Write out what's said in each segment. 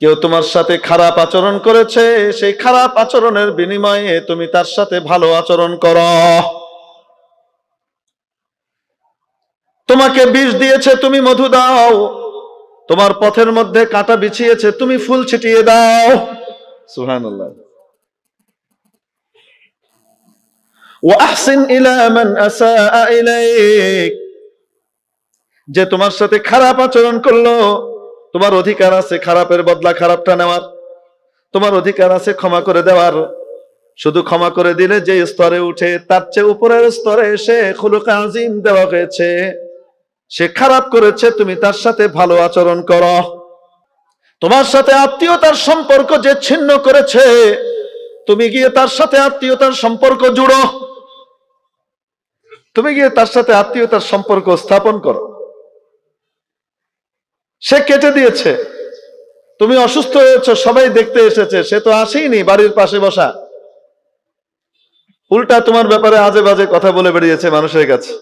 কেউ তোমার সাথে খারাপ আচরণ করেছে, সেই খারাপ আচরণের বিনিময়ে তুমি তার সাথে ভালো আচরণ করো। তোমাকে বিষ দিয়েছে, তুমি মধু দাও। তোমার পথের মধ্যে কাঁটা বিছিয়েছে, তুমি ফুল ছিটিয়ে দাও। সুবহানাল্লাহ। ওয়া আহসিন ইলা মান আসাআ ইলাইক, যে তোমার সাথে খারাপ আচরণ করলো, তোমার অধিকার আছে খারাপের বদলা খারাপটা নেওয়ার, তোমার অধিকার আছে ক্ষমা করে দেওয়ার। শুধু ক্ষমা করে দিলে যে স্তরে উঠে, তার চেয়ে উপরের স্তরে এসে খুলুক আজিম দেওয়া হয়েছে। সে খারাপ করেছে, তুমি তার সাথে ভালো আচরণ করো। তোমার সাথে আত্মীয়তার সম্পর্ক যে ছিন্ন করেছে, তুমি গিয়ে তার সাথে আত্মীয়তার সম্পর্ক জুড়ো। তুমি গিয়ে তার সাথে আত্মীয়তার সম্পর্ক স্থাপন করো। সে কেটে দিয়েছে, তুমি অসুস্থ হয়েছ, সবাই দেখতে এসেছে, সে তো আসেইনি, বাড়ির পাশে বসা, উল্টা তোমার ব্যাপারে আজে বাজে কথা বলে বেরিয়েছে মানুষের কাছে।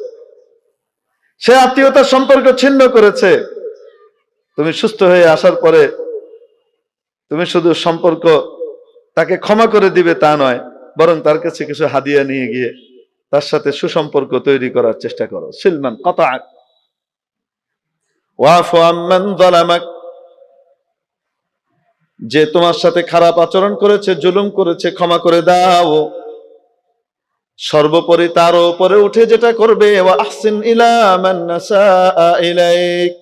সে আত্মীয়তার সম্পর্ক ছিন্ন করেছে। তুমি সুস্থ হয়ে আসার পরে তুমি শুধু সম্পর্ক তাকে ক্ষমা করে দিবে তা নয়, বরং তার কাছে কিছু হাদিয়া নিয়ে গিয়ে তার সাথে সুসম্পর্ক তৈরি করার চেষ্টা করো। সিলমান কাতাআক ওয়াফু আম্মান যালামাক, যে তোমার সাথে খারাপ আচরণ করেছে, জুলুম করেছে, ক্ষমা করে দাও। সর্বোপরি তার উপরে উঠে যেটা করবে, ওয়া আহসিন ইলা মান আসাআ ইলাইক,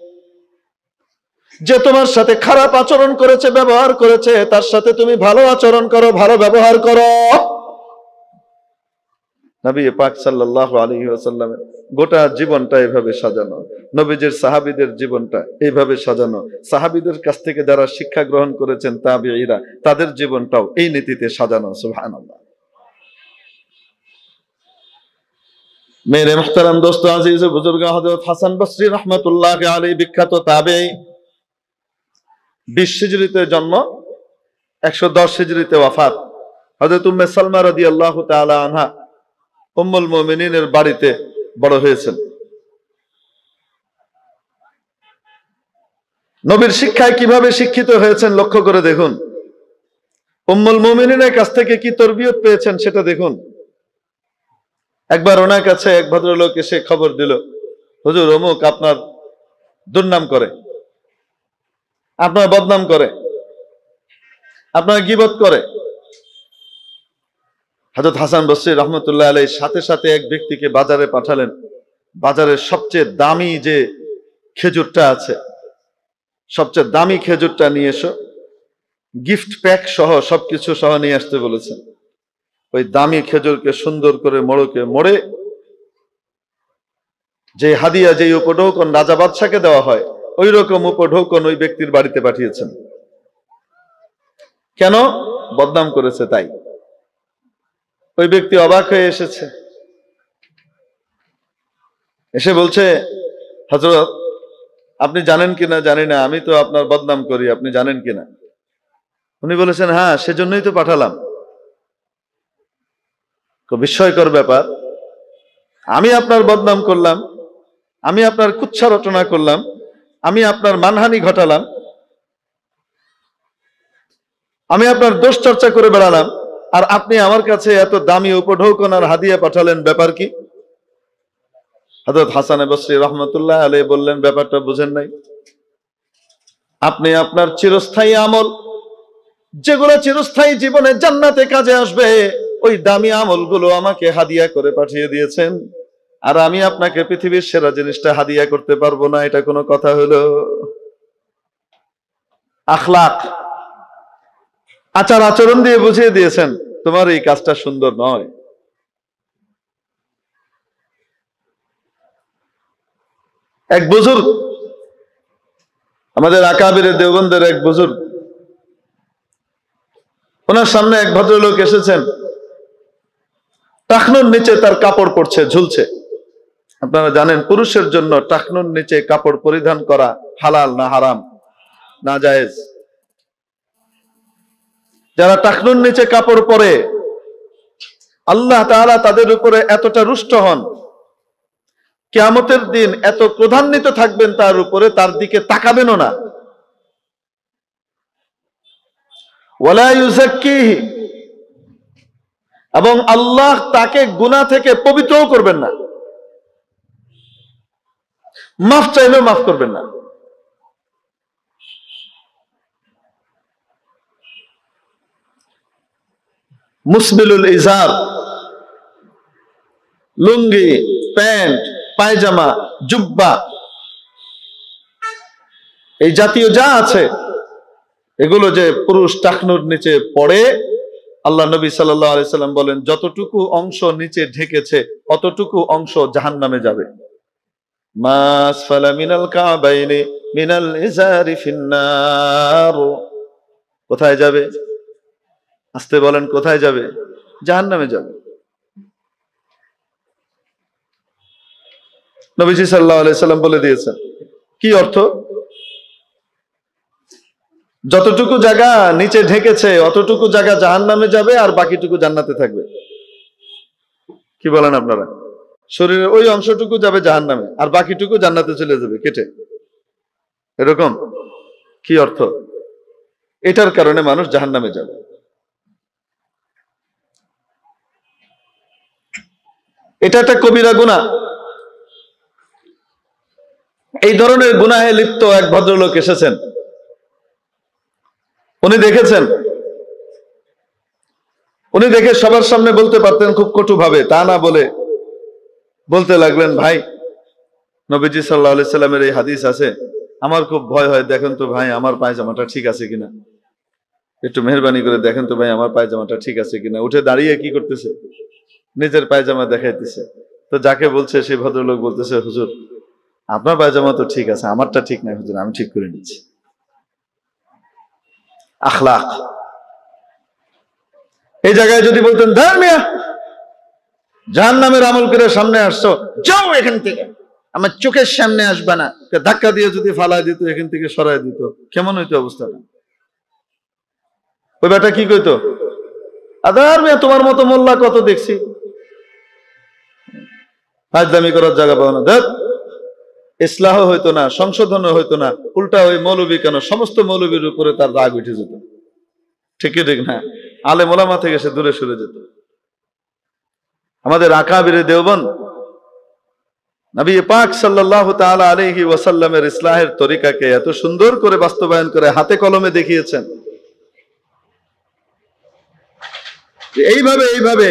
যে তোমার সাথে খারাপ আচরণ করেছে, ব্যবহার করেছে, তার সাথে তুমি ভালো আচরণ করো, ভালো ব্যবহার করো। নবী পাক সাল্লাল্লাহু আলাইহি ওয়াসাল্লামের গোটা জীবনটা এভাবে সাজানো, নবীজির সাহাবীদের জীবনটা এইভাবে সাজানো, সাহাবীদের কাছ থেকে যারা শিক্ষা গ্রহণ করেছেন তাবেঈরা, তাদের জীবনটাও এই নীতিতে সাজানো। সুবহানাল্লাহ। মেরে মুহতারাম দোস্ত আজিজ বুজুর্গ, হযরত হাসান বসরি রাহমাতুল্লাহি আলাইহি বিখ্যাত তাবেঈ, 20 হিজরিতে জন্ম, 110 হিজরিতে ওয়াফাত। হযরত উম্মে সালমা রাদিয়াল্লাহু তাআলা আনহা উম্মুল মুমিনিনের বাড়িতে বড় হয়েছেন। নবীর শিক্ষায় কিভাবে শিক্ষিত হয়েছেন লক্ষ্য করে দেখুন। উম্মুল মুমিনিনের কাছ থেকে কি তরবিয়ত পেয়েছেন সেটা দেখুন। একবার ওনার কাছে এক ভদ্রলোক এসে খবর দিল, হুজুর অমুক আপনার দুর্নাম করে, আপনার বদনাম করে, আপনার গীবত করে। হযরত হাসান বসরি রাহমাতুল্লাহ আলাইহি সাথে সাথে এক ব্যক্তিকে বাজারে পাঠালেন, বাজারের সবচেয়ে দামি যে খেজুরটা আছে, সবচেয়ে দামি খেজুরটা নিয়ে এসো, গিফট প্যাক সহ সবকিছু সহ নিয়ে আসতে বলেছেন। ওই দামি খেজুরকে সুন্দর করে মোড়কে মোড়ে, যে হাদিয়া, যে উপঢৌকন রাজা বাদশাকে দেওয়া হয়, ওই রকম উপঢৌকন ওই ব্যক্তির বাড়িতে পাঠিয়েছেন। কেন? বদনাম করেছে তাই। ওই ব্যক্তি অবাক হয়ে এসেছে, এসে বলছে, হযরত আপনি জানেন কিনা জানি না, আমি তো আপনার বদনাম করি, আপনি জানেন কিনা? উনি বলেছেন, হ্যাঁ, সেজন্যই তো পাঠালাম। বিস্ময়কর ব্যাপার, আমি আপনার বদনাম করলাম, আমি আপনার কুচ্ছা রচনা করলাম, আমি আপনার মানহানি ঘটালাম, আমি আপনার দোষ চর্চা করে বেড়ালাম, আর আপনি আমার কাছে এত দামি উপঢৌকন আর হাদিয়া পাঠালেন, ব্যাপার কি? হযরত হাসান বসরি রাহমাতুল্লাহ আলাইহি বললেন, ব্যাপারটা বুঝেন নাই। আপনি আপনার চিরস্থায়ী আমল, যেগুলো চিরস্থায়ী জীবনে জান্নাতে কাজে আসবে, ওই দামি আমলগুলো আমাকে হাদিয়া করে পাঠিয়ে দিয়েছেন, আর আমি আপনাকে পৃথিবীর সেরা জিনিসটা হাদিয়া করতে পারবো না। এটা কোনো কথা হলো? আখলাক, আচার আচরণ দিয়ে বুঝিয়ে দিয়েছেন, তোমার এই কাজটা সুন্দর নয়। এক বুজুর্গ, আমাদের আকাবিরে দেওবন্দের এক বুজুর্গ, ওনার সামনে এক ভদ্রলোক এসেছেন, টাকনুর নিচে তার কাপড় পড়ছে, ঝুলছে। আপনারা জানেন পুরুষের জন্য টাকনুর নিচে কাপড় পরিধান করা হালাল না হারাম না জায়েজ? যারা টাকনুর নিচে কাপড় পরে, আল্লাহ তাআলা তাদের উপরে এতটা রুষ্ট হন, কিয়ামতের দিন এত ক্রোধান্বিত থাকবেন তার উপরে, তার দিকে তাকাবেনও না। ওয়ালা ইউযাক্কিহি, এবং আল্লাহ তাকে গুনাহ থেকে পবিত্রও করবেন না, মাফ চাইলেও মাফ করবেন না। মুসবিলুল ইজার, লুঙ্গি, প্যান্ট, পায়জামা, জুব্বা, এই জাতীয় যা আছে এগুলো যে পুরুষ টাকনুর নিচে পড়ে, আল্লাহ নবী সাল্লাল্লাহু আলাইহি সাল্লাম বলেন যতটুকু অংশ নিচে ঢেকেছে অতটুকু অংশ জাহান্নামে যাবে। মাস ফালা মিনাল কাবাইনি মিনাল ইজারি ফিন্নার। কোথায় যাবে? আস্তে বলেন, কোথায় যাবে? জাহান্নামে যাবে। নবীজি সাল্লাল্লাহু আলাইহি সাল্লাম বলে দিয়েছেন। কি অর্থ? যতটুকু জায়গা নিচে ঢেকেছে অতটুকু জায়গা জাহান্নামে যাবে, আর বাকিটুকু জান্নাতে থাকবে। কি বলেন আপনারা? শরীরের ওই অংশটুকু যাবে জাহান্নামে, আর বাকিটুকু জান্নাতে চলে যাবে কেটে। এরকম কি অর্থ? এটার কারণে মানুষ জাহান্নামে যাবে। এটা একটা কবিরা গুনাহ। এই ধরনের গুনাহে লিপ্ত এক ভদ্রলোক এসেছেন। উনি দেখেছেন, উনি দেখে সবার সামনে বলতে পারতেন খুব কটু ভাবে, তা না বলে বলতে লাগলেন, ভাই, নবীজি সাল্লাল্লাহু আলাইহি সাল্লামের এই হাদিস আছে, আমার খুব ভয় হয়, দেখেন তো ভাই আমার পায়জামাটা ঠিক আছে কিনা, একটু মেহরবানি করে দেখেন তো ভাই আমার পায়জামাটা ঠিক আছে কিনা। উঠে দাঁড়িয়ে কি করতেছে? নিজের পায়জামা দেখাইতেছে। তো যাকে বলছে সেই ভদ্রলোক বলতেছে, হুজুর আপনার পায়জামা তো ঠিক আছে, আমারটা ঠিক নাই হুজুর, আমি ঠিক করে নিচ্ছি। আখলাক। এই জায়গায় যদি বলতেন, ধর্মিয়া জাহান্নামের আমল করে সামনে আসছো, যাও এখান থেকে, আমার চোখের সামনে আসবে না, ধাক্কা দিয়ে যদি ফালাই দিত, এখান থেকে সরাই দিত, কেমন হইতো অবস্থাটা? ওই বেটা কি কইতো? আদার মিয়া তোমার মতো মোল্লা কত দেখছি, ফাজলামি করার জায়গা পাও না। দেখ, ইসলাহ হইতো না, সংশোধন হইতো না, উল্টা ওই মৌলবী কেন, সমস্ত মৌলবীর উপরে তার রাগ উঠে যেত। ঠিকই ঠিক না? আলেম ওলামা থেকে সে দূরে সরে যেত। আমাদের আকাবিরে দেওবন্দ নবী পাক সাল্লাল্লাহু তাআলা আলাইহি ওয়াসাল্লামের ইসলাহের তরিকাকে এত সুন্দর করে বাস্তবায়ন করে হাতে কলমে দেখিয়েছেন, এইভাবে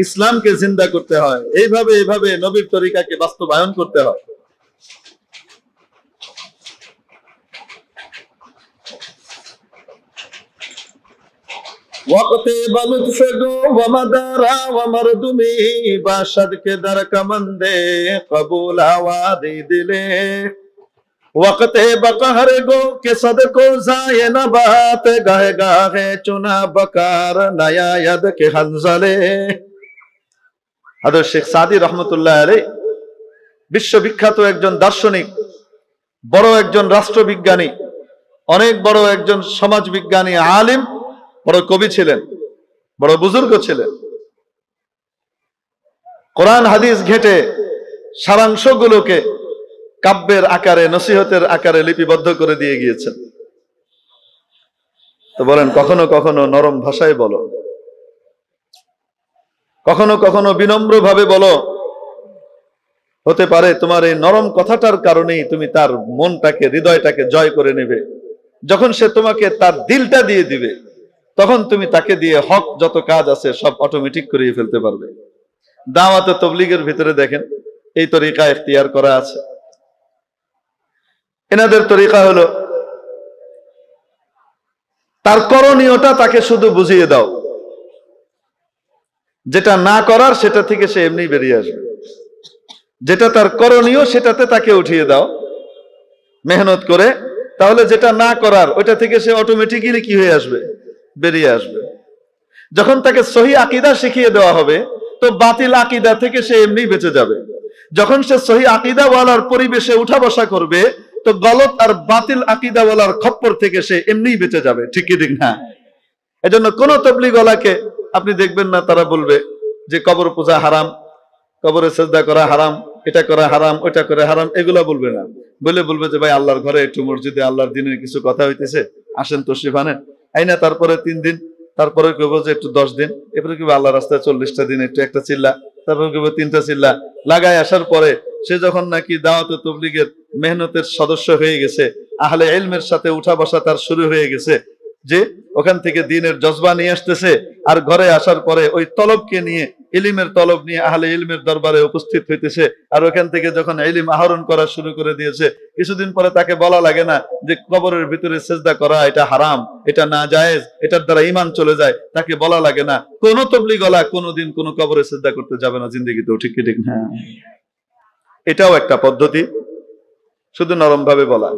ইসলামকে জিন্দা করতে হয়, এইভাবে নবীর তরিকাকে বাস্তবায়ন করতে হয়। वक़्ते बलुत्फ़ गो व मदारा व मर्दुमी बाशद के दर कमंदे कबूल आवादी दिले वक़्ते बकहर गो के सदको जाए नबात गाहे गाहे चुना बकार नया यद के हंजले। हज़रत शेख सादी रहमतुल्लाह अलैहि বিশ্ববিখ্যাত একজন দার্শনিক, বড় একজন রাষ্ট্রবিজ্ঞানী, অনেক বড় একজন সমাজবিজ্ঞানী, আলিম, বড় কবি ছিলেন, বড় বুজুর্গ ছিলেন। কোরআন হাদিস ঘেটে সারাংশগুলোকে কাব্যের আকারে, নসিহতের আকারে লিপিবদ্ধ করে দিয়ে গিয়েছেন। তো বলেন, কখনো কখনো নরম ভাষায় বলো, কখনো কখনো বিনম্র ভাবে বলো। হতে পারে তোমার এই নরম কথাটার কারণেই তুমি তার মনটাকে, হৃদয়টাকে জয় করে নেবে। যখন সে তোমাকে তার দিলটা দিয়ে দিবে, তখন তুমি তাকে দিয়ে হক যত কাজ আছে সব অটোমেটিক করিয়ে ফেলতে পারবে। দাওয়াত ও তাবলীগের ভিতরে দেখেন এই তরিকা ইখতিয়ার করা আছে। এনাদের তরিকা হলো তার করণীয়টা তাকে শুধু বুঝিয়ে দাও, যেটা না করার সেটা থেকে সে এমনি বেরিয়ে আসবে। যেটা তার করণীয় সেটাতে তাকে উঠিয়ে দাও মেহনত করে, তাহলে যেটা না করার ওইটা থেকে সে অটোমেটিক্যালি কি হয়ে আসবে? বেরিয়ে আসবে। যখন তাকে সহি আকীদা শিখিয়ে দেওয়া হবে, তো বাতিল আকীদা থেকে সে এমনি বেঁচে যাবে। যখন সে সহি আকীদাওয়ালার পরিবেশে উঠা বসা করবে, তো গলত আর বাতিল আকীদাওয়ালার খপ্পর থেকে সে এমনিই বেঁচে যাবে। ঠিক কি ঠিক না? এজন্য কোন তাবলীগওয়ালাকে আপনি দেখবেন না তারা বলবে যে কবর পূজা হারাম, কবরে সিজদা করা হারাম, এটা করা হারাম, ওইটা করে হারাম, এগুলা বলবে না। বলবে যে ভাই আল্লাহর ঘরে একটু মসজিদে আল্লাহর দিনের কিছু কথা হইতেছে, আসেন তশরিফ আনেন, আইনা তারপরে 3 দিন, তারপরে কইব যে একটু 10 দিন, এরপরে কইব আল্লাহ রাস্তায় 40টা দিন একটু একটা চিল্লা, তারপরে কইব 3টা চিল্লা লাগায় আসার পরে সে যখন নাকি দাওয়াতে তাবলীগের মেহনতের সদস্য হয়ে গেছে, আহলে ইলমের সাথে উঠা বসা তার শুরু হয়ে গেছে, যে ওখান থেকে দ্বীনের জজবা নিয়ে আসতেছে, আর ঘরে আসার পরে ওই তলবকে নিয়ে, ইলমের তলব নিয়ে আহলে ইলমের দরবারে উপস্থিত হইতেছে, আর ওখান থেকে যখন ইলম আহরণ করা শুরু করে দিয়েছে, কিছুদিন পরে তাকে বলা লাগে না যে কবরের ভিতরে সিজদা করা এটা হারাম, এটা না জায়েজ, এটার দ্বারা ঈমান চলে যায়, তাকে বলা লাগে না। কোন তাবলীগওয়ালা কোনোদিন কোন কবরে সিজদা করতে যাবে না জিন্দেগিতেও, ঠিক কি ঠিক না? এটাও একটা পদ্ধতি, শুধু নরম ভাবে বলা।